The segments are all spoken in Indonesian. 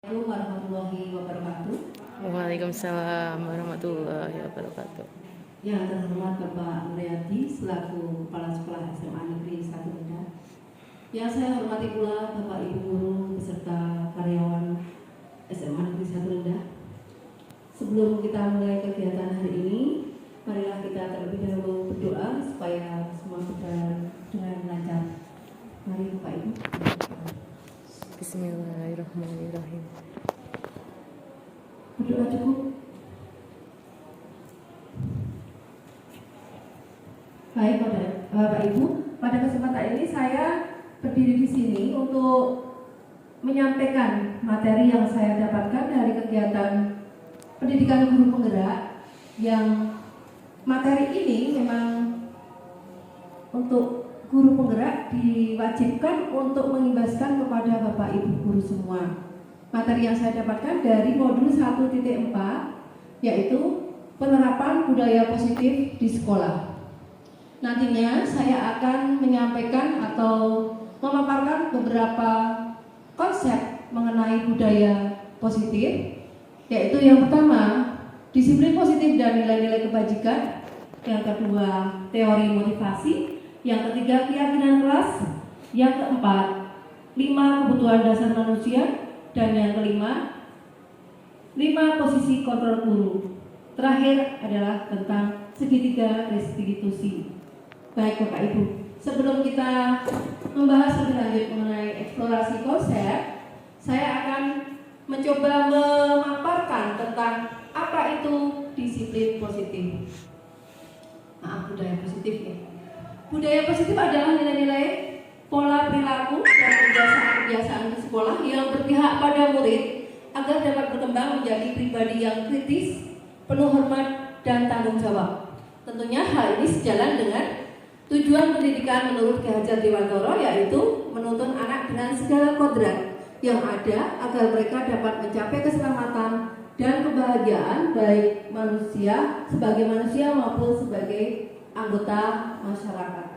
Assalamualaikum warahmatullahi wabarakatuh. Waalaikumsalam warahmatullahi wabarakatuh. Yang terhormat Bapak Nuryadi selaku Kepala Sekolah SMA Negeri 1 Kendal. Yang saya hormati pula Bapak Ibu guru beserta karyawan SMA Negeri 1 Kendal. Sebelum kita mulai kegiatan hari ini, marilah kita terlebih dahulu berdoa supaya semua berjalan dengan lancar. Mari Bapak Ibu. Bismillahirrahmanirrahim. Berdoa cukup. Baik Bapak Ibu, pada kesempatan ini saya berdiri di sini untuk menyampaikan materi yang saya dapatkan dari kegiatan pendidikan guru penggerak, yang materi ini memang untuk guru penggerak diwajibkan untuk mengimbaskan kepada Bapak Ibu guru semua. Materi yang saya dapatkan dari modul 1.4 yaitu penerapan budaya positif di sekolah. Nantinya saya akan menyampaikan atau memaparkan beberapa konsep mengenai budaya positif, yaitu yang pertama, disiplin positif dan nilai-nilai kebajikan, yang kedua, teori motivasi, yang ketiga, keyakinan kelas, yang keempat, 5 kebutuhan dasar manusia, dan yang kelima, 5 posisi kontrol guru. Terakhir adalah tentang segitiga restitusi. Baik Bapak Ibu, sebelum kita membahas lebih lanjut mengenai eksplorasi konsep, saya akan mencoba memaparkan tentang apa itu disiplin positif. Budaya positif ya. Budaya positif adalah nilai-nilai, pola perilaku dan kebiasaan-kebiasaan di sekolah yang berpihak pada murid agar dapat berkembang menjadi pribadi yang kritis, penuh hormat dan tanggung jawab. Tentunya hal ini sejalan dengan tujuan pendidikan menurut Ki Hajar Dewantara, yaitu menuntun anak dengan segala kodrat yang ada agar mereka dapat mencapai keselamatan dan kebahagiaan baik manusia sebagai manusia maupun sebagai anggota masyarakat.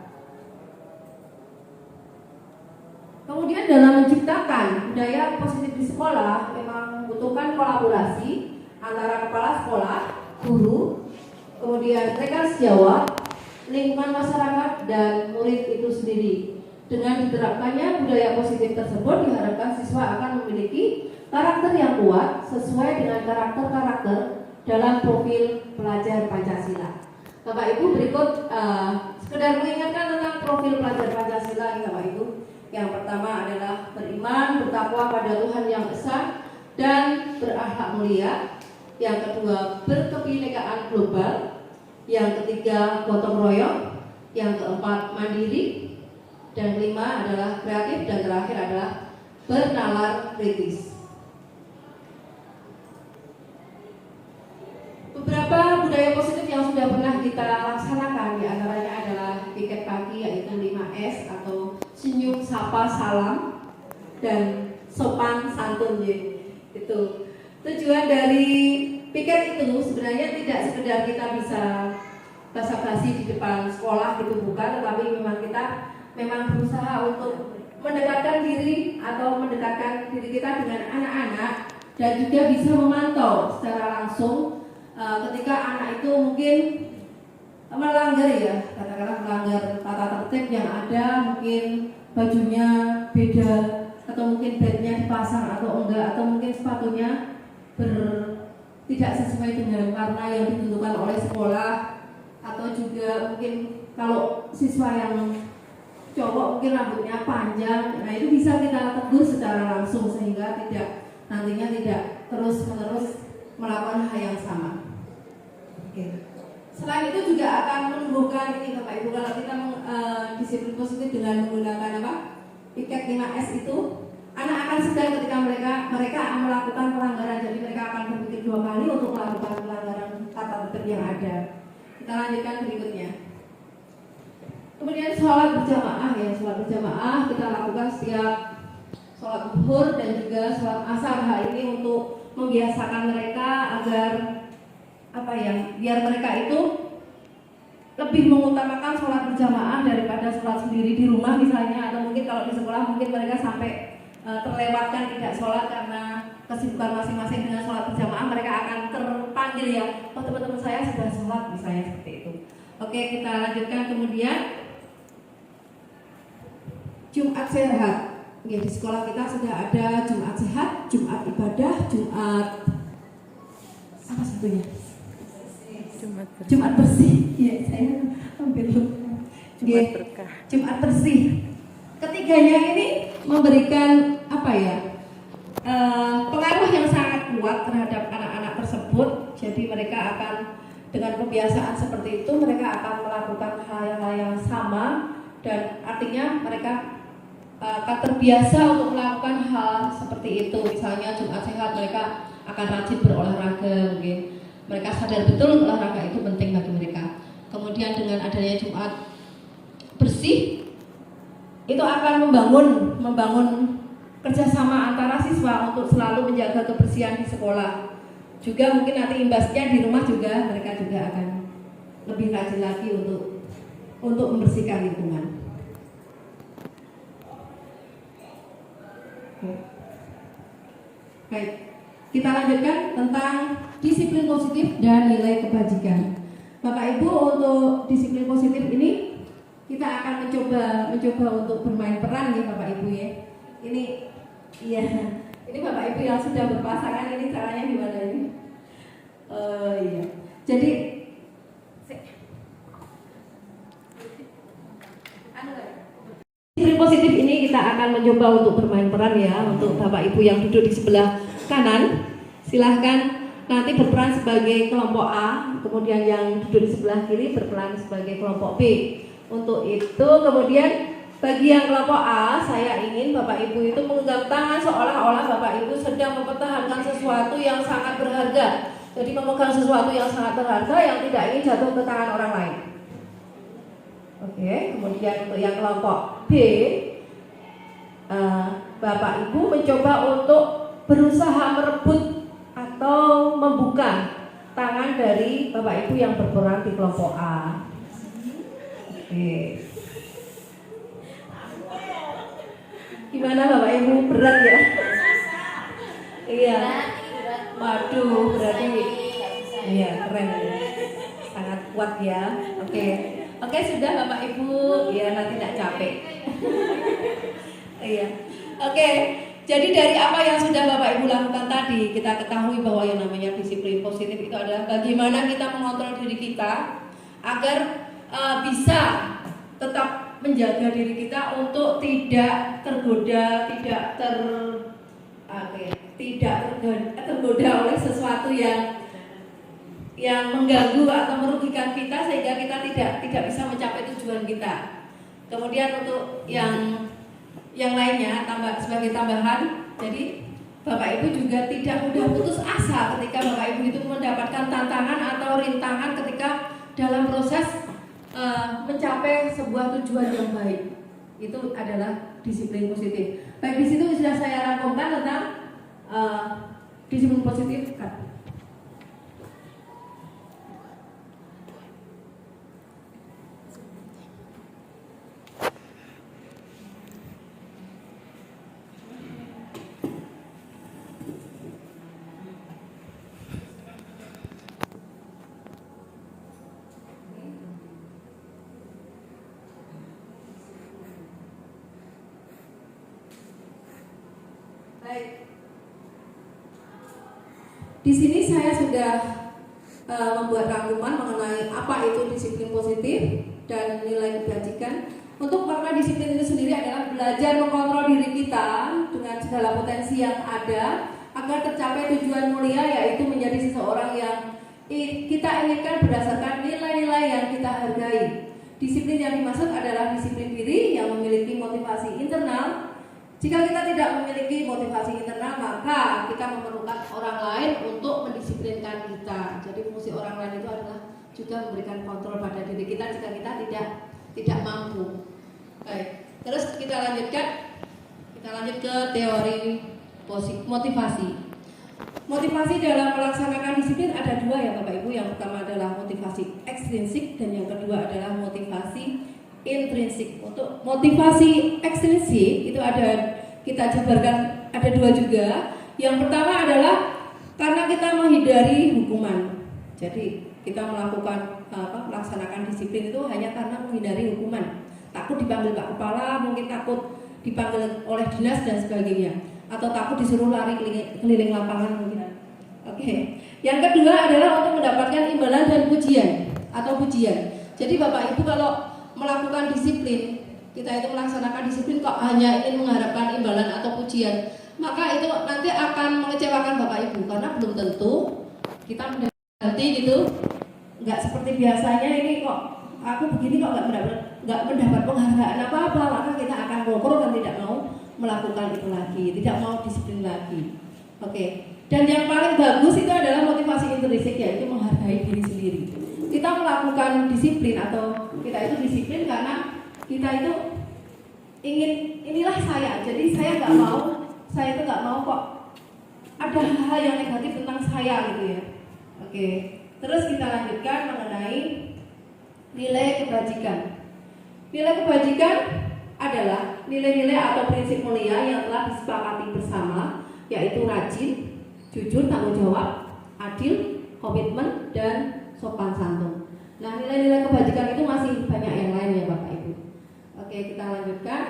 Kemudian dalam menciptakan budaya positif di sekolah memang membutuhkan kolaborasi antara kepala sekolah, guru, kemudian rekan sejawat, lingkungan masyarakat dan murid itu sendiri. Dengan diterapkannya budaya positif tersebut diharapkan siswa akan memiliki karakter yang kuat sesuai dengan karakter-karakter dalam profil pelajar Pancasila. Bapak Ibu, berikut sekedar mengingatkan tentang profil pelajar Pancasila ini Bapak Ibu. Yang pertama adalah beriman, bertakwa pada Tuhan Yang Esa dan berakhlak mulia. Yang kedua, berkebinekaan global. Yang ketiga, gotong royong. Yang keempat, mandiri. Dan kelima adalah kreatif, dan terakhir adalah bernalar kritis. Beberapa budaya positif yang sudah pernah kita laksanakan diantaranya adalah piket pagi, yaitu 5S atau senyum, sapa, salam, dan sopan santun. Itu tujuan dari piket itu sebenarnya tidak sekedar kita bisa basa-basi di depan sekolah gitu, bukan, tetapi memang kita berusaha untuk mendekatkan diri kita dengan anak-anak dan juga bisa memantau secara langsung ketika anak itu mungkin melanggar katakanlah melanggar tata tertib yang ada, mungkin bajunya beda atau mungkin bednya dipasang atau enggak, atau mungkin sepatunya tidak sesuai dengan warna yang ditentukan oleh sekolah, atau juga mungkin kalau siswa yang cowok mungkin rambutnya panjang. Nah, itu bisa kita tegur secara langsung sehingga nantinya tidak terus-menerus melakukan hal yang sama. Selain itu juga akan menumbuhkan ini Bapak Ibu, kalau kita disiplin positif dengan menggunakan piket 5S itu, anak akan sadar ketika mereka melakukan pelanggaran, jadi mereka akan berpikir 2 kali untuk melakukan pelanggaran tata tertib yang ada. Kita lanjutkan berikutnya. Kemudian sholat berjamaah kita lakukan setiap sholat zuhur dan juga sholat asar. Hal ini untuk membiasakan mereka agar biar mereka itu lebih mengutamakan sholat berjamaah daripada sholat sendiri di rumah misalnya, atau mungkin kalau di sekolah mungkin mereka sampai terlewatkan tidak sholat karena kesibukan masing-masing dengan sholat berjamaah, mereka akan terpanggil ya, oh teman-teman saya sudah sholat misalnya seperti itu. Oke, kita lanjutkan kemudian Jumat sehat. Oke, di sekolah kita sudah ada Jumat sehat, Jumat ibadah, Jumat apa satunya? Jumat bersih. Iya, saya hampir lupa. Jumat berkah. Jumat bersih. Ketiganya ini memberikan apa ya? Pengaruh yang sangat kuat terhadap anak-anak tersebut. Jadi mereka akan dengan kebiasaan seperti itu, mereka akan melakukan hal-hal yang sama, dan artinya mereka akan terbiasa untuk melakukan hal seperti itu. Misalnya Jumat sehat, mereka akan rajin berolahraga, mungkin mereka sadar betul olahraga itu penting bagi mereka. Kemudian dengan adanya Jumat bersih, itu akan membangun kerjasama antara siswa untuk selalu menjaga kebersihan di sekolah. Juga mungkin nanti imbasnya di rumah juga mereka juga akan lebih rajin lagi untuk membersihkan lingkungan. Baik, kita lanjutkan tentang disiplin positif dan nilai kebajikan. Bapak Ibu, untuk disiplin positif ini kita akan mencoba untuk bermain peran ya Bapak Ibu ya. Ini iya, ini Bapak Ibu yang sudah berpasangan, ini caranya gimana ini? Iya. Jadi disiplin positif ini kita akan mencoba untuk bermain peran ya, untuk Bapak Ibu yang duduk di sebelah kanan. Silahkan nanti berperan sebagai kelompok A, kemudian yang duduk di sebelah kiri berperan sebagai kelompok B. Untuk itu kemudian bagi yang kelompok A, saya ingin Bapak Ibu itu menggenggam tangan seolah-olah Bapak Ibu sedang mempertahankan sesuatu yang sangat berharga. Jadi memegang sesuatu yang sangat berharga yang tidak ingin jatuh ke tangan orang lain. Oke, kemudian untuk yang kelompok B, Bapak Ibu mencoba untuk berusaha merebut atau membuka tangan dari Bapak Ibu yang berperan di kelompok A. Oke. Gimana Bapak Ibu, berat ya? Iya. Waduh, berarti iya keren ya. Sangat kuat ya. Oke, sudah Bapak Ibu, ya nanti tidak capek. Iya. Oke. Jadi dari apa yang sudah Bapak Ibu lakukan tadi, kita ketahui bahwa yang namanya disiplin positif itu adalah bagaimana kita mengontrol diri kita agar bisa tetap menjaga diri kita untuk tidak tergoda, tergoda oleh sesuatu yang mengganggu atau merugikan kita sehingga kita tidak bisa mencapai tujuan kita. Kemudian untuk yang lainnya sebagai tambahan, jadi Bapak Ibu juga tidak mudah putus asa ketika Bapak Ibu itu mendapatkan tantangan atau rintangan ketika dalam proses mencapai sebuah tujuan yang baik. Itu adalah disiplin positif. Baik, di situ sudah saya rangkumkan tentang disiplin positif. Baik. Di sini saya sudah membuat rangkuman mengenai apa itu disiplin positif dan nilai kebajikan. Untuk makna disiplin itu sendiri adalah belajar mengontrol diri kita dengan segala potensi yang ada agar tercapai tujuan mulia, yaitu menjadi seseorang yang kita inginkan berdasarkan nilai-nilai yang kita hargai. Disiplin yang dimaksud adalah disiplin diri yang memiliki motivasi internal. Jika kita tidak memiliki motivasi internal, maka kita memerlukan orang lain untuk mendisiplinkan kita. Jadi fungsi orang lain itu adalah juga memberikan kontrol pada diri kita jika kita tidak mampu. Baik, terus kita lanjut ke teori motivasi. Motivasi dalam melaksanakan disiplin ada dua ya Bapak Ibu. Yang pertama adalah motivasi ekstrinsik dan yang kedua adalah motivasi intrinsik. Untuk motivasi ekstrinsik itu kita jabarkan ada dua juga. Yang pertama adalah karena kita menghindari hukuman. Jadi kita melaksanakan disiplin itu hanya karena menghindari hukuman. Takut dipanggil Pak Kepala, mungkin takut dipanggil oleh dinas dan sebagainya, atau takut disuruh lari keliling lapangan mungkin. Oke. Yang kedua adalah untuk mendapatkan imbalan dan pujian atau pujian. Jadi Bapak Ibu kalau melakukan disiplin, kita itu melaksanakan disiplin kok hanya ingin mengharapkan imbalan atau pujian, maka itu nanti akan mengecewakan Bapak Ibu karena belum tentu kita mendapati gitu. Nggak seperti biasanya ini kok aku begini kok nggak mendapat penghargaan apa-apa, maka kita akan ngobrol dan tidak mau melakukan itu lagi, tidak mau disiplin lagi. Oke. Dan yang paling bagus itu adalah motivasi intrinsik, yaitu menghargai diri sendiri. Kita melakukan disiplin atau kita itu disiplin karena kita itu ingin inilah saya. Jadi saya itu nggak mau kok ada hal yang negatif tentang saya gitu ya. Oke. Terus kita lanjutkan mengenai nilai kebajikan. Nilai kebajikan adalah nilai-nilai atau prinsip mulia yang telah disepakati bersama, yaitu rajin, jujur, tanggung jawab, adil, komitmen, dan sopan santun. Nah, nilai-nilai kebajikan itu masih banyak yang lain ya Bapak Ibu. Oke, kita lanjutkan.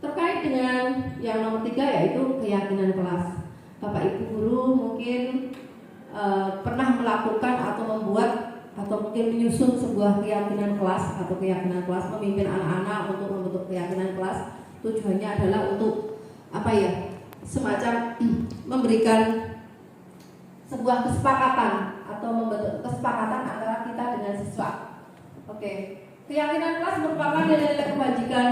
Terkait dengan yang nomor 3 yaitu keyakinan kelas. Bapak Ibu guru mungkin pernah melakukan atau membuat atau mungkin menyusun sebuah keyakinan kelas atau keyakinan kelas, memimpin anak-anak untuk membentuk keyakinan kelas. Tujuannya adalah untuk apa ya? Semacam memberikan sebuah kesepakatan atau membentuk kesepakatan antara kita dengan siswa. Oke. Keyakinan kelas merupakan nilai-nilai kebajikan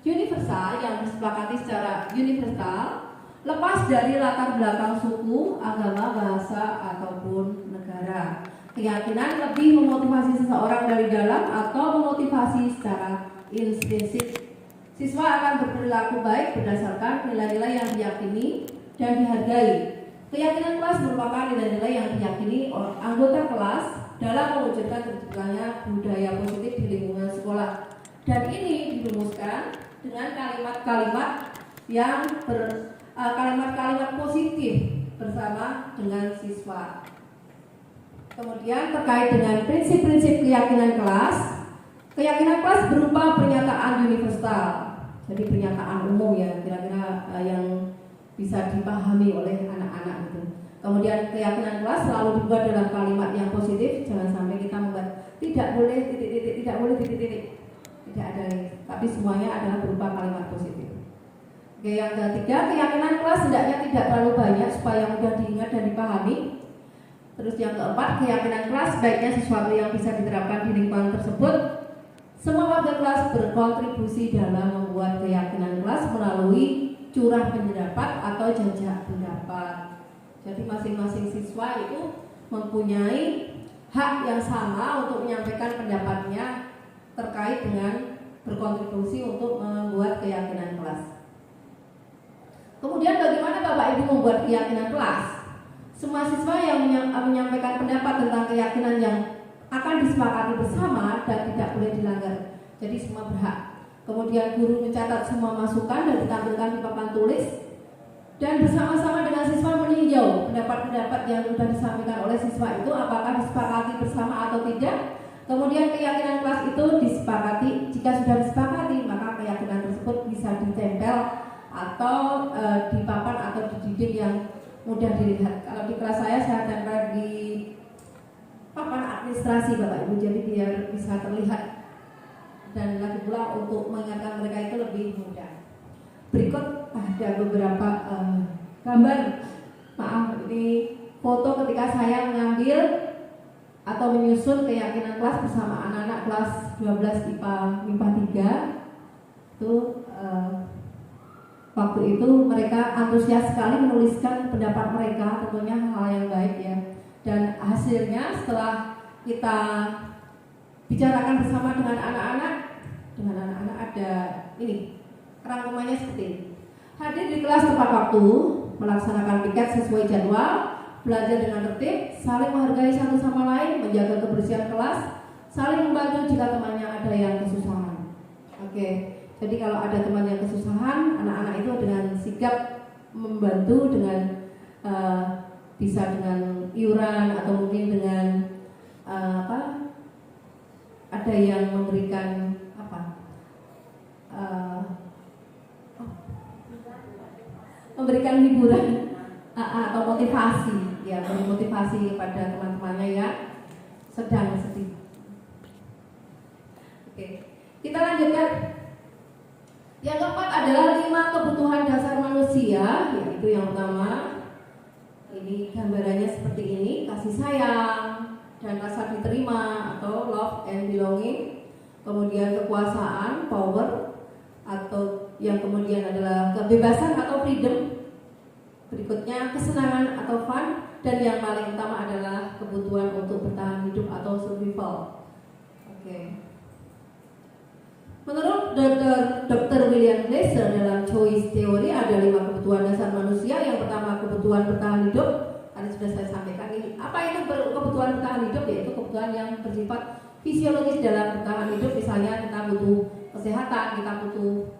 universal yang disepakati secara universal, lepas dari latar belakang suku, agama, bahasa, ataupun negara. Keyakinan lebih memotivasi seseorang dari dalam atau memotivasi secara intrinsik. Siswa akan berperilaku baik berdasarkan nilai-nilai yang diyakini dan dihargai. Keyakinan kelas merupakan nilai-nilai yang diyakini oleh anggota kelas dalam mewujudkan terciptanya budaya positif di lingkungan sekolah. Dan ini dirumuskan dengan kalimat-kalimat yang kalimat-kalimat positif bersama dengan siswa. Kemudian terkait dengan prinsip-prinsip keyakinan kelas berupa pernyataan universal, jadi pernyataan umum ya, kira-kira yang bisa dipahami oleh anak-anak gitu. Kemudian keyakinan kelas selalu dibuat dalam kalimat yang positif, jangan sampai kita membuat tidak boleh titik-titik, tidak boleh titik-titik, tidak ada, tapi semuanya adalah berupa kalimat positif. Oke, yang ketiga, keyakinan kelas hendaknya tidak terlalu banyak supaya mudah diingat dan dipahami. Terus yang keempat, keyakinan kelas sebaiknya sesuatu yang bisa diterapkan di lingkungan tersebut. Semua warga kelas berkontribusi dalam membuat keyakinan kelas melalui curah pendapat atau jajak pendapat. Jadi masing-masing siswa itu mempunyai hak yang sama untuk menyampaikan pendapatnya terkait dengan berkontribusi untuk membuat keyakinan kelas. Kemudian bagaimana Bapak Ibu membuat keyakinan kelas? Semua siswa yang menyampaikan pendapat tentang keyakinan yang akan disepakati bersama dan tidak boleh dilanggar. Jadi semua berhak. Kemudian guru mencatat semua masukan dan ditampilkan di papan tulis, dan bersama-sama dengan siswa meninjau pendapat-pendapat yang sudah disampaikan oleh siswa itu apakah disepakati bersama atau tidak. Kemudian keyakinan kelas itu disepakati. Jika sudah disepakati, maka keyakinan tersebut bisa ditempel atau di papan atau di dinding yang mudah dilihat. Kalau di kelas saya tempel di papan administrasi Bapak Ibu, jadi biar bisa terlihat dan lagi pula untuk mengingatkan mereka itu lebih mudah. Berikut ada beberapa gambar, maaf ini foto ketika saya mengambil atau menyusun keyakinan kelas bersama anak-anak kelas 12 IPA 3. Itu waktu itu mereka antusias sekali menuliskan pendapat mereka, tentunya hal yang baik ya. Dan hasilnya setelah kita bicarakan bersama dengan anak-anak ada ini rangkumannya seperti ini. Hadir di kelas tepat waktu, melaksanakan piket sesuai jadwal, belajar dengan tertib, saling menghargai satu sama lain, menjaga kebersihan kelas, saling membantu jika temannya ada yang kesusahan. Oke. Jadi kalau ada teman yang kesusahan, anak-anak itu dengan sigap membantu dengan bisa dengan iuran atau mungkin dengan ada yang memberikan memberikan hiburan atau motivasi, ya, motivasi kepada teman-temannya yang sedang sedih. Oke, kita lanjutkan. Yang keempat adalah 5 kebutuhan dasar manusia, yaitu yang pertama, ini gambarannya seperti ini, kasih sayang dan rasa diterima atau love and belonging. Kemudian kekuasaan, power, atau yang kemudian adalah kebebasan atau freedom. Berikutnya kesenangan atau fun, dan yang paling utama adalah kebutuhan untuk bertahan hidup atau survival. Oke. Menurut Dr. William Glasser dalam Choice Theory ada 5 kebutuhan dasar manusia. Yang pertama kebutuhan bertahan hidup. Tadi sudah saya sampaikan ini. Apa itu kebutuhan bertahan hidup? Yaitu kebutuhan yang bersifat fisiologis dalam bertahan hidup. Misalnya kita butuh kesehatan, kita butuh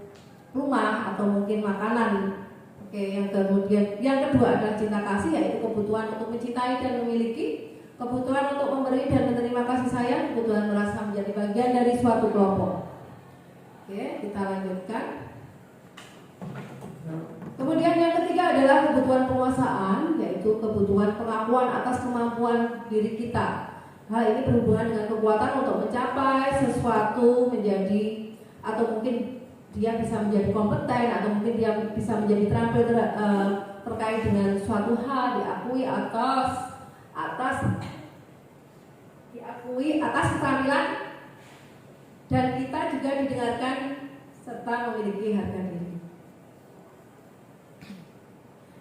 rumah atau mungkin makanan. Oke, yang kedua adalah cinta kasih, yaitu kebutuhan untuk mencintai dan memiliki, kebutuhan untuk memberi dan menerima kasih sayang, kebutuhan merasa menjadi bagian dari suatu kelompok. Oke, kita lanjutkan. Kemudian yang ketiga adalah kebutuhan penguasaan, yaitu kebutuhan pengakuan atas kemampuan diri kita. Hal ini berhubungan dengan kekuatan untuk mencapai sesuatu, menjadi, atau mungkin dia bisa menjadi kompeten, atau mungkin dia bisa menjadi terampil terkait dengan suatu hal, diakui atas keterampilan, dan kita juga didengarkan serta memiliki harga diri.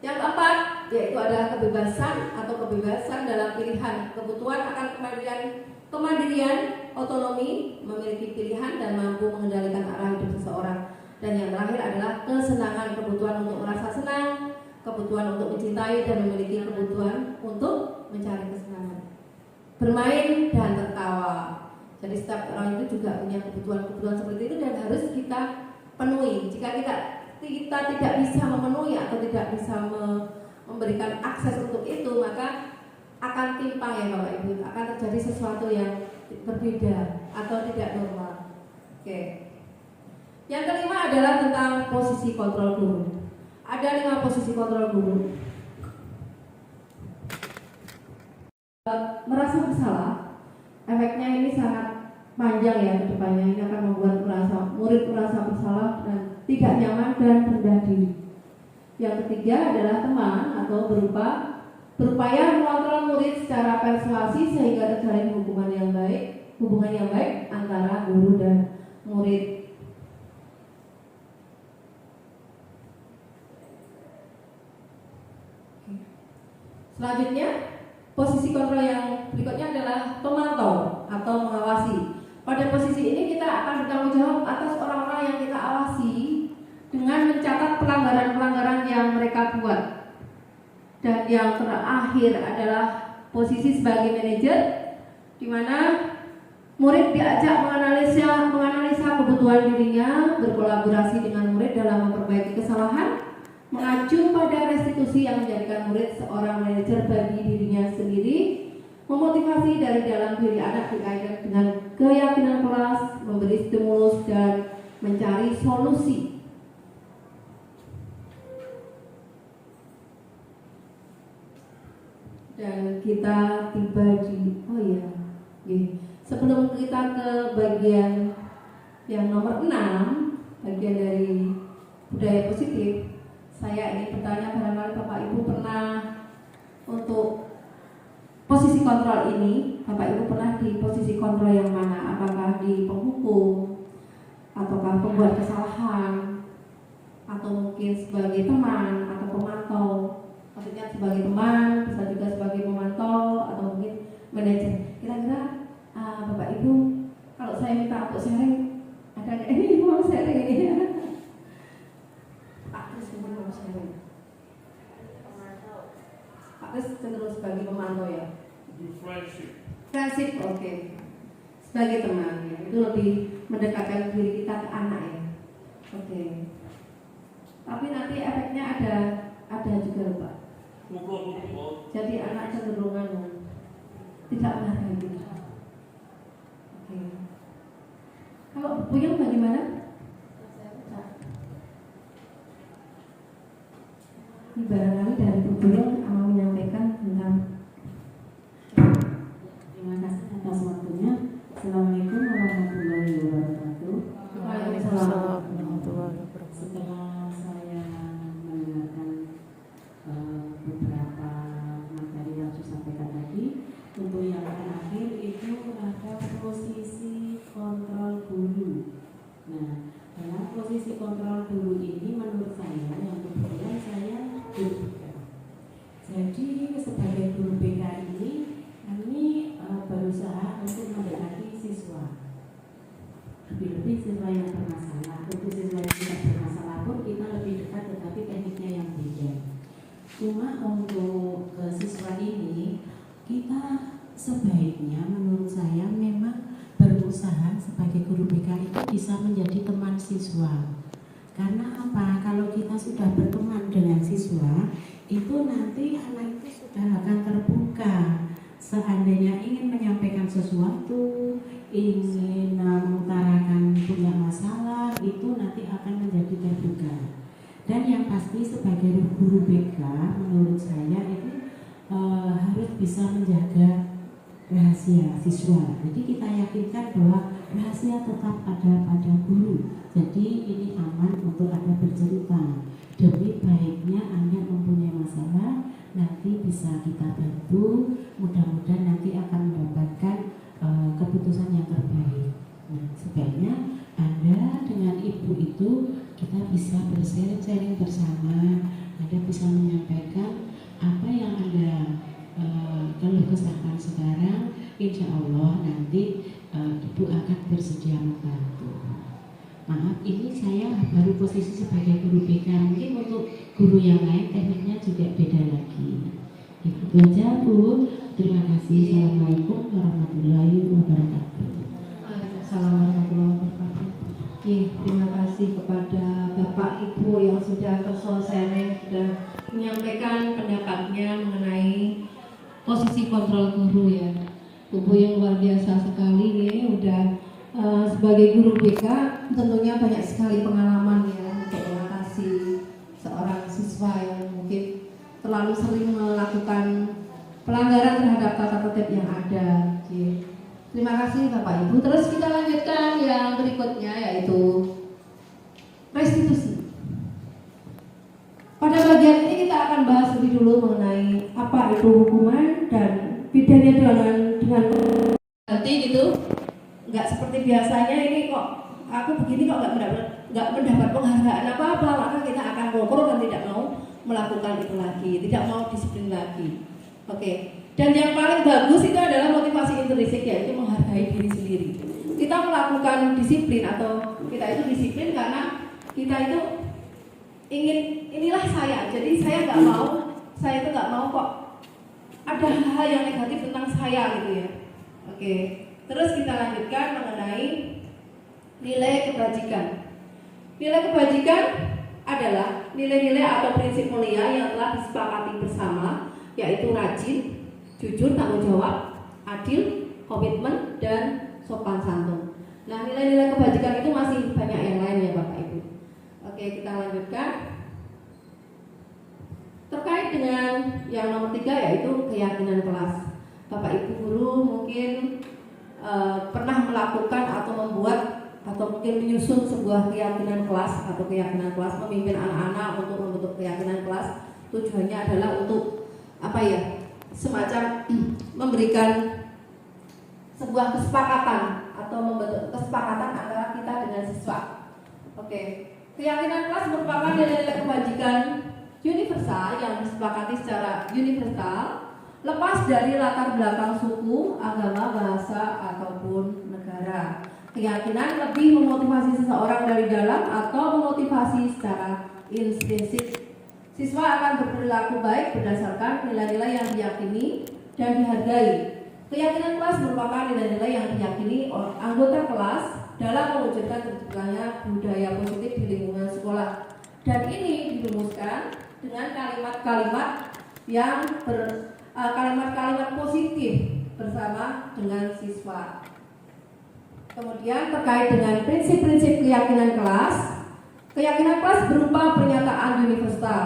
Yang keempat yaitu adalah kebebasan atau kebebasan dalam pilihan, kebutuhan akan kemandirian, otonomi, memiliki pilihan dan mampu mengendalikan arah hidup seseorang. Dan yang terakhir adalah kesenangan, kebutuhan untuk merasa senang, kebutuhan untuk mencintai dan memiliki kebutuhan untuk mencari kesenangan, bermain dan tertawa. Jadi setiap orang itu juga punya kebutuhan-kebutuhan seperti itu dan harus kita penuhi. Jika kita tidak bisa memenuhi atau tidak bisa memberikan akses untuk itu, maka akan timpang ya Bapak Ibu, akan terjadi sesuatu yang berbeda atau tidak normal. Oke. Yang kelima adalah tentang posisi kontrol guru. Ada 5 posisi kontrol guru. Merasa bersalah, efeknya ini sangat panjang ya ke depannya. Ini akan membuat murid merasa bersalah dan tidak nyaman dan rendah diri. Yang ketiga adalah teman atau berupaya mengontrol murid secara persuasi sehingga terjalin hubungan yang baik antara guru dan murid. Selanjutnya, posisi kontrol yang berikutnya adalah pemantau atau mengawasi. Pada posisi ini kita akan bertanggung jawab atas orang-orang yang kita awasi dengan mencatat pelanggaran-pelanggaran yang mereka buat. Dan yang terakhir adalah posisi sebagai manajer, di mana murid diajak menganalisa kebutuhan dirinya, berkolaborasi dengan murid dalam memperbaiki kesalahan, mengacu pada restitusi yang menjadikan murid seorang manajer bagi dirinya sendiri, memotivasi dari dalam diri anak dikaitkan dengan keyakinan kelas, memberi stimulus dan mencari solusi. Dan kita tiba di sebelum kita ke bagian yang nomor 6, bagian dari budaya positif, saya ingin bertanya, barangkali Bapak Ibu pernah untuk posisi kontrol ini, Bapak Ibu pernah di posisi kontrol yang mana? Apakah di penghukum, ataukah pembuat kesalahan, atau mungkin sebagai teman atau pemantau? Maksudnya sebagai teman, bisa juga sebagai pemantau atau mungkin manajer. Kira-kira Bapak Ibu, kalau saya minta untuk sharing, ada nggak ini mau sharing ini? Pak Kris mau sharing. Pak Kris cenderung sebagai pemantau ya. Friendship, oke. Sebagai teman ya, itu lebih mendekatkan diri kita ke anak ya. Oke. Tapi nanti efeknya ada ada juga loh Pak. Jadi anak cenderungan tidak menghargai diri. Oke. Kalau Buyung bagaimana? Ini barangkali dari Bu Buyung mau menyampaikan tentang. Terima kasih atas waktunya. Assalamualaikum warahmatullahi wabarakatuh. Waalaikumsalam warahmatullahi wabarakatuh. Setelah saya mendengarkan beberapa materi yang saya sampaikan tadi, untuk yang terakhir itu ada posisi kontrol guru. Nah, dalam posisi kontrol guru ini menurut saya yang kebetulan saya guru BK. Jadi sebagai guru BK ini kami berusaha untuk mendekati siswa, lebih-lebih siswa yang bermasalah. Untuk siswa yang tidak bermasalah pun kita lebih dekat, tetapi tekniknya yang beda. Cuma untuk siswa ini kita sebaiknya menurut saya memang berusaha sebagai guru BK itu bisa menjadi teman siswa. Karena apa? Kalau kita sudah berteman dengan siswa, itu nanti anak itu sudah akan terbuka. Seandainya ingin menyampaikan sesuatu, ingin mengutarakan punya masalah, itu nanti akan menjadi terbuka. Dan yang pasti sebagai guru BK menurut saya itu harus bisa menjaga rahasia siswa. Jadi kita yakinkan bahwa rahasia tetap ada pada guru. Jadi ini aman untuk Anda bercerita. Demi baiknya Anda mempunyai masalah, nanti bisa kita bantu. Mudah-mudahan nanti akan mendapatkan keputusan yang terbaik. Nah, sebaiknya Anda dengan ibu itu kita bisa bersharing bersama. Anda bisa menyampaikan apa yang Anda keluh kesahkan sekarang. Insya Allah nanti ibu akan bersedia membantu. Maaf, ini saya baru posisi sebagai guru BK. Mungkin untuk guru yang lain tekniknya juga beda lagi. Itu aja Bu. Terima kasih. Assalamualaikum warahmatullahi wabarakatuh. Assalamualaikum warahmatullahi wabarakatuh. Oke, terima kasih kepada Bapak Ibu yang sudah sharing, sudah menyampaikan pendapatnya mengenai posisi kontrol guru ya. Bu yang luar biasa sekali nih, udah sebagai guru BK tentunya banyak sekali pengalaman ya untuk mengatasi seorang siswa yang mungkin terlalu sering melakukan pelanggaran terhadap tata tertib yang ada. Oke. Terima kasih Bapak Ibu. Terus kita lanjutkan yang berikutnya yaitu restitusi. Pada bagian ini kita akan bahas lebih dulu mengenai apa itu hukuman dan bedanya dengan nanti gitu. Nggak seperti biasanya ini kok aku begini kok nggak mendapat penghargaan apa-apa, maka kita akan ngobrol dan tidak mau melakukan itu lagi, tidak mau disiplin lagi. Oke. Dan yang paling bagus itu adalah motivasi intrinsik, yaitu menghargai diri sendiri. Kita melakukan disiplin atau kita itu disiplin karena kita itu ingin inilah saya. Jadi saya itu nggak mau kok ada hal yang negatif tentang saya gitu ya. Oke. Terus kita lanjutkan mengenai nilai kebajikan. Nilai kebajikan adalah nilai-nilai atau prinsip mulia yang telah disepakati bersama, yaitu rajin, jujur, tanggung jawab, adil, komitmen, dan sopan santun. Nah, nilai-nilai kebajikan itu masih banyak yang lain ya Bapak Ibu. Oke, kita lanjutkan. Terkait dengan yang nomor 3 yaitu keyakinan kelas. Bapak Ibu guru mungkin pernah melakukan atau membuat atau mungkin menyusun sebuah keyakinan kelas atau keyakinan kelas, memimpin anak-anak untuk membentuk keyakinan kelas. Tujuannya adalah untuk apa ya? Semacam memberikan sebuah kesepakatan atau membentuk kesepakatan antara kita dengan siswa. Oke. Keyakinan kelas merupakan nilai-nilai kebajikan universal yang disepakati secara universal, lepas dari latar belakang suku, agama, bahasa, ataupun negara. Keyakinan lebih memotivasi seseorang dari dalam atau memotivasi secara intrinsik. Siswa akan berperilaku baik berdasarkan nilai-nilai yang diyakini dan dihargai. Keyakinan kelas merupakan nilai-nilai yang diyakini oleh anggota kelas dalam mewujudkan terciptanya budaya positif di lingkungan sekolah. Dan ini dirumuskan dengan kalimat-kalimat yang kalimat-kalimat positif bersama dengan siswa. Kemudian terkait dengan prinsip-prinsip keyakinan kelas. Keyakinan kelas berupa pernyataan universal,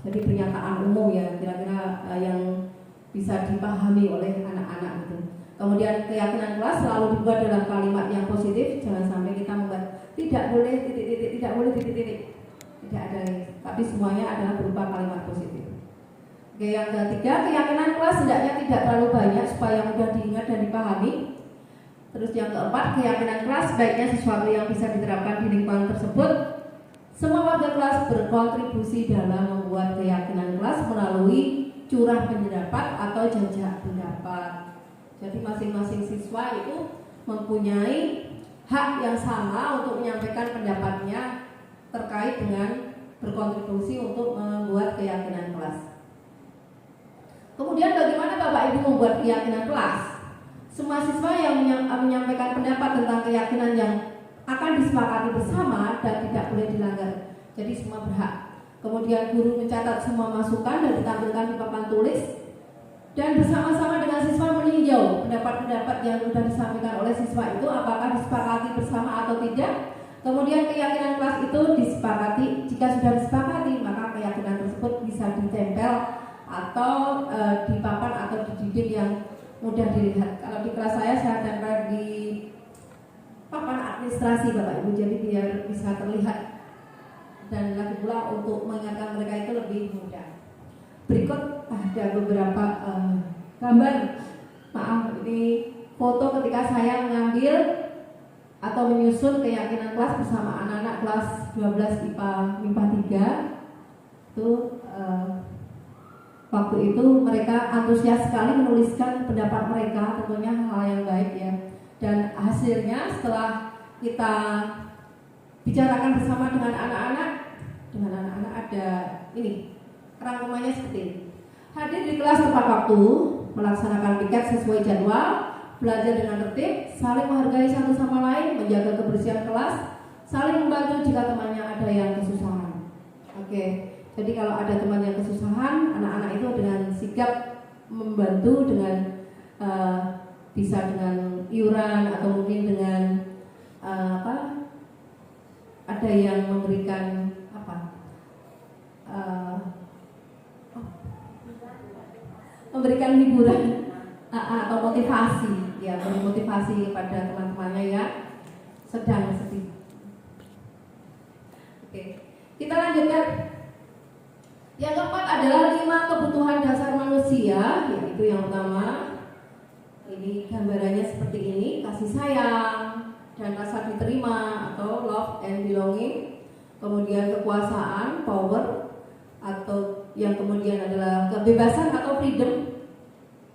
jadi pernyataan umum ya, kira-kira yang bisa dipahami oleh anak-anak gitu. Kemudian keyakinan kelas selalu dibuat dalam kalimat yang positif, jangan sampai kita membuat tidak boleh titik-titik, tidak boleh titik-titik, tidak ada, tapi semuanya adalah berupa kalimat positif. Oke, yang ketiga, keyakinan kelas hendaknya tidak terlalu banyak supaya mudah diingat dan dipahami. Terus yang keempat, keyakinan kelas sebaiknya sesuatu yang bisa diterapkan di lingkungan tersebut. Semua warga kelas berkontribusi dalam membuat keyakinan kelas melalui curah pendapat atau jajak pendapat. Jadi masing-masing siswa itu mempunyai hak yang sama untuk menyampaikan pendapatnya terkait dengan berkontribusi untuk membuat keyakinan kelas. Kemudian bagaimana Bapak Ibu membuat keyakinan kelas? Semua siswa yang menyampaikan pendapat tentang keyakinan yang akan disepakati bersama dan tidak boleh dilanggar. Jadi semua berhak. Kemudian guru mencatat semua masukan dan ditampilkan di papan tulis, dan bersama-sama dengan siswa meninjau pendapat-pendapat yang sudah disampaikan oleh siswa itu apakah disepakati bersama atau tidak. Kemudian keyakinan kelas itu disepakati. Jika sudah disepakati, maka keyakinan tersebut bisa ditempel atau di papan atau di dinding yang mudah dilihat. Kalau di kelas saya tempel di papan administrasi Bapak Ibu, jadi biar bisa terlihat dan lagi pula untuk mengingatkan mereka itu lebih mudah. Berikut ada beberapa gambar, maaf ini foto ketika saya mengambil atau menyusun keyakinan kelas bersama anak-anak kelas 12 MIPA 3. Itu waktu itu mereka antusias sekali menuliskan pendapat mereka, tentunya hal yang baik ya. Dan hasilnya setelah kita bicarakan bersama dengan anak-anak ada ini rangkumannya seperti ini. Hadir di kelas tepat waktu, melaksanakan piket sesuai jadwal, belajar dengan tertib, saling menghargai satu sama lain, menjaga kebersihan kelas, saling membantu jika temannya ada yang kesusahan. Oke, jadi kalau ada teman yang kesusahan, anak-anak itu dengan sigap membantu dengan bisa dengan iuran atau mungkin dengan ada yang memberikan memberikan hiburan atau motivasi ya, motivasi kepada teman-temannya yang sedang sedih. Oke, kita lanjutkan. Yang keempat adalah 5 kebutuhan dasar manusia, yaitu yang pertama, ini gambarannya seperti ini, kasih sayang dan rasa diterima atau love and belonging. Kemudian kekuasaan, power, atau yang kemudian adalah kebebasan atau freedom.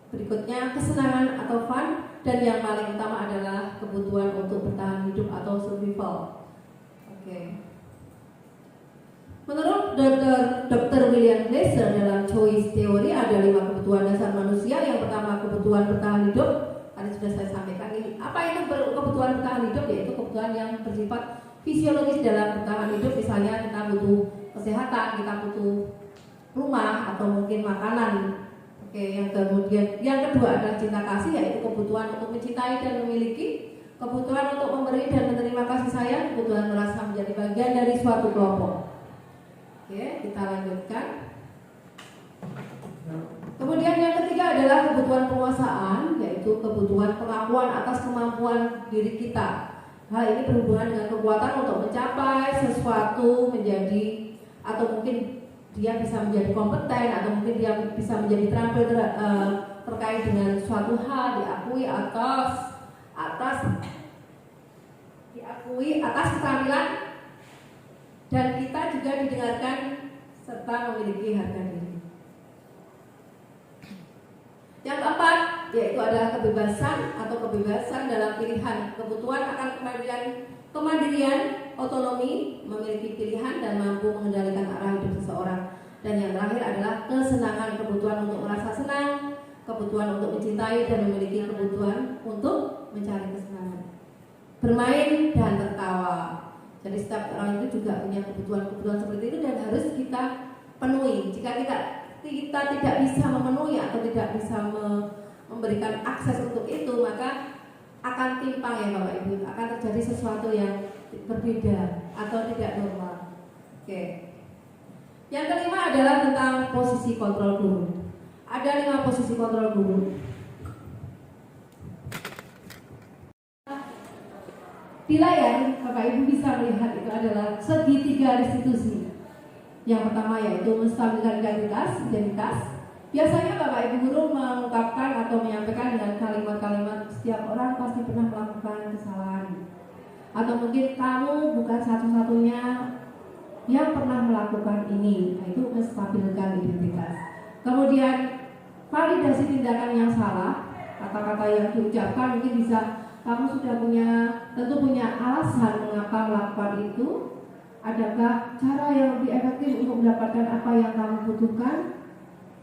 Berikutnya kesenangan atau fun, dan yang paling utama adalah kebutuhan untuk bertahan hidup atau survival. Oke. Menurut Dr. William Glasser dalam Choice Theory ada 5 kebutuhan dasar manusia. Yang pertama kebutuhan bertahan hidup. Tadi sudah saya sampaikan ini. Apa itu kebutuhan bertahan hidup? Yaitu kebutuhan yang bersifat fisiologis dalam bertahan hidup. Misalnya kita butuh kesehatan, kita butuh rumah atau mungkin makanan. Oke, yang kedua adalah cinta kasih, yaitu kebutuhan untuk mencintai dan memiliki, kebutuhan untuk memberi dan menerima kasih sayang, kebutuhan merasa menjadi bagian dari suatu kelompok. Oke, kita lanjutkan. Kemudian yang ketiga adalah kebutuhan penguasaan, yaitu kebutuhan pengakuan atas kemampuan diri kita. Hal ini berhubungan dengan kekuatan untuk mencapai sesuatu, menjadi, atau mungkin dia bisa menjadi kompeten, atau mungkin dia bisa menjadi terampil terkait dengan suatu hal, diakui atas keterampilan, dan kita juga didengarkan serta memiliki harga diri. Yang keempat yaitu adalah kebebasan atau kebebasan dalam pilihan, kebutuhan akan kemandirian, otonomi, memiliki pilihan dan mampu mengendalikan arah hidup seseorang. Dan yang terakhir adalah kesenangan, kebutuhan untuk merasa senang, kebutuhan untuk mencintai dan memiliki kebutuhan untuk mencari kesenangan, bermain dan tertawa. Jadi setiap orang itu juga punya kebutuhan-kebutuhan seperti itu dan harus kita penuhi. Jika kita tidak bisa memenuhi atau tidak bisa memberikan akses untuk itu, maka akan timpang ya Bapak Ibu, akan terjadi sesuatu yang berbeda atau tidak normal. Oke. Yang kelima adalah tentang posisi kontrol guru. Ada 5 posisi kontrol guru. Di layar Bapak Ibu bisa melihat itu adalah segitiga restitusi. Yang pertama yaitu menstabilkan identitas. Biasanya Bapak Ibu guru mengungkapkan atau menyampaikan dengan kalimat-kalimat setiap orang pasti pernah melakukan kesalahan. Atau mungkin kamu bukan satu-satunya yang pernah melakukan ini. Nah, itu menstabilkan identitas. Kemudian validasi tindakan yang salah. Kata-kata yang diucapkan mungkin bisa kamu sudah tentu punya alasan mengapa melakukan itu. Adakah cara yang lebih efektif untuk mendapatkan apa yang kamu butuhkan?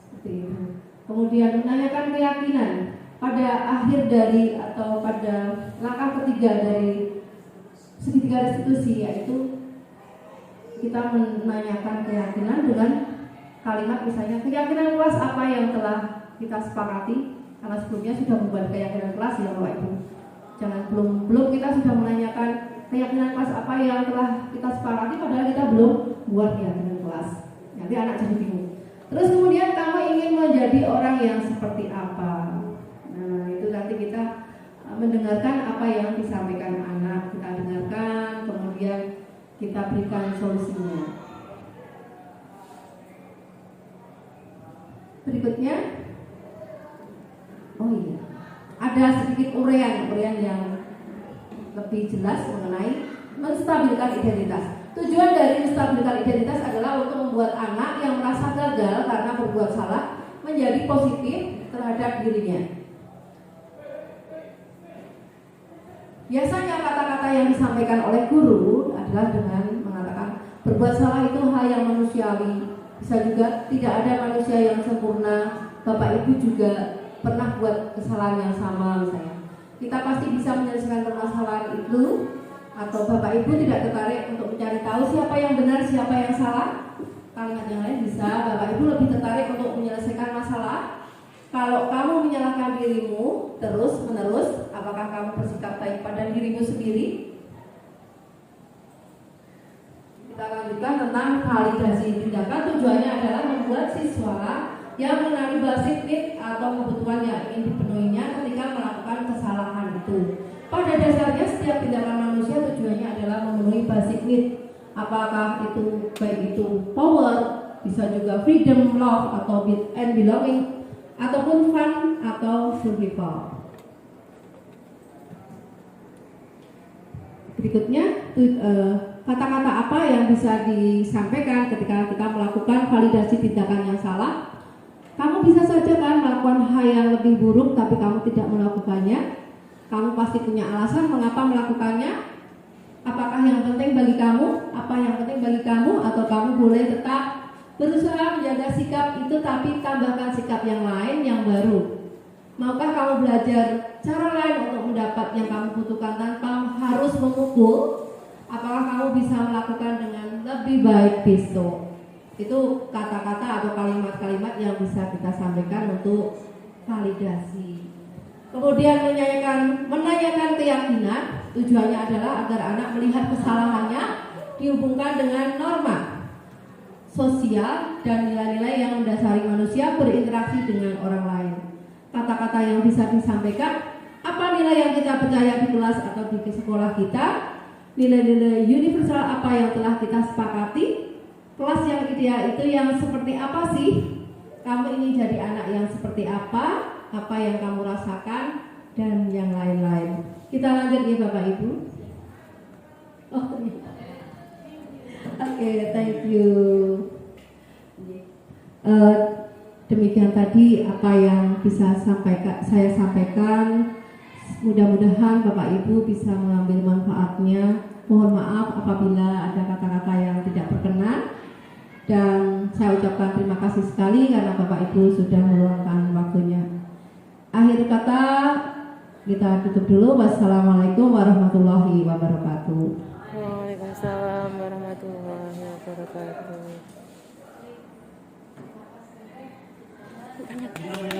Seperti itu. Kemudian menanyakan keyakinan pada akhir dari atau pada langkah ketiga dari segitiga restitusi, yaitu kita menanyakan keyakinan dengan kalimat misalnya keyakinan kelas apa yang telah kita sepakati, karena sebelumnya sudah membuat keyakinan kelas ya Bapak Ibu. Jangan belum kita sudah menanyakan keyakinan kelas apa yang telah kita sepakati padahal kita belum buat keyakinan kelas. Nanti anak jadi bingung. Terus kemudian kamu ingin menjadi orang yang seperti apa? Nah, itu nanti kita mendengarkan apa yang disampaikan anak, kita dengarkan, kemudian kita berikan solusinya. Berikutnya, oh iya, ada sedikit urean yang lebih jelas mengenai menstabilkan identitas. Tujuan dari menstabilkan identitas adalah untuk membuat anak yang merasa gagal karena berbuat salah menjadi positif terhadap dirinya. Biasanya kata-kata yang disampaikan oleh guru adalah dengan mengatakan berbuat salah itu hal yang manusiawi. Bisa juga tidak ada manusia yang sempurna. Bapak Ibu juga pernah buat kesalahan yang sama misalnya. Kita pasti bisa menyelesaikan permasalahan itu. Atau Bapak Ibu tidak tertarik untuk mencari tahu siapa yang benar, siapa yang salah. Kalimat yang lain bisa Bapak Ibu lebih tertarik untuk menyelesaikan masalah. Kalau kamu menyalahkan dirimu terus menerus, apakah kamu bersikap baik pada dirimu sendiri? Kita lanjutkan tentang validasi tindakan. Tujuannya adalah membuat siswa yang mengenali basic need atau kebutuhan yang ingin dipenuhinya ketika melakukan kesalahan itu. Pada dasarnya setiap tindakan manusia tujuannya adalah memenuhi basic need. Apakah itu baik itu power, bisa juga freedom, love, atau and belonging, ataupun fun atau survival. Berikutnya kata-kata apa yang bisa disampaikan ketika kita melakukan validasi tindakan yang salah. Kamu bisa saja kan melakukan hal yang lebih buruk tapi kamu tidak melakukannya. Kamu pasti punya alasan mengapa melakukannya. Apakah yang penting bagi kamu? Apa yang penting bagi kamu? Atau kamu boleh tetap berusaha menjaga sikap itu tapi tambahkan sikap yang lain yang baru. Maukah kamu belajar cara lain untuk mendapat yang kamu butuhkan tanpa harus memukul? Apakah kamu bisa melakukan dengan lebih baik besok? Itu kata-kata atau kalimat-kalimat yang bisa kita sampaikan untuk validasi. Kemudian menanyakan keyakinan. Tujuannya adalah agar anak melihat kesalahannya dihubungkan dengan norma sosial dan nilai-nilai yang mendasari manusia berinteraksi dengan orang lain. Kata-kata yang bisa disampaikan, apa nilai yang kita percaya di kelas atau di sekolah kita, nilai-nilai universal apa yang telah kita sepakati, kelas yang ideal itu yang seperti apa sih? Kamu ingin jadi anak yang seperti apa yang kamu rasakan, dan yang lain-lain. Kita lanjut ya Bapak Ibu. Oke, thank you. Demikian tadi apa yang bisa saya sampaikan. Mudah-mudahan Bapak Ibu bisa mengambil manfaatnya. Mohon maaf apabila ada kata-kata yang tidak berkenan. Dan saya ucapkan terima kasih sekali karena Bapak Ibu sudah meluangkan waktunya. Akhir kata kita tutup dulu. Wassalamualaikum warahmatullahi wabarakatuh. Waalaikumsalam warahmatullahi wabarakatuh. Tanya.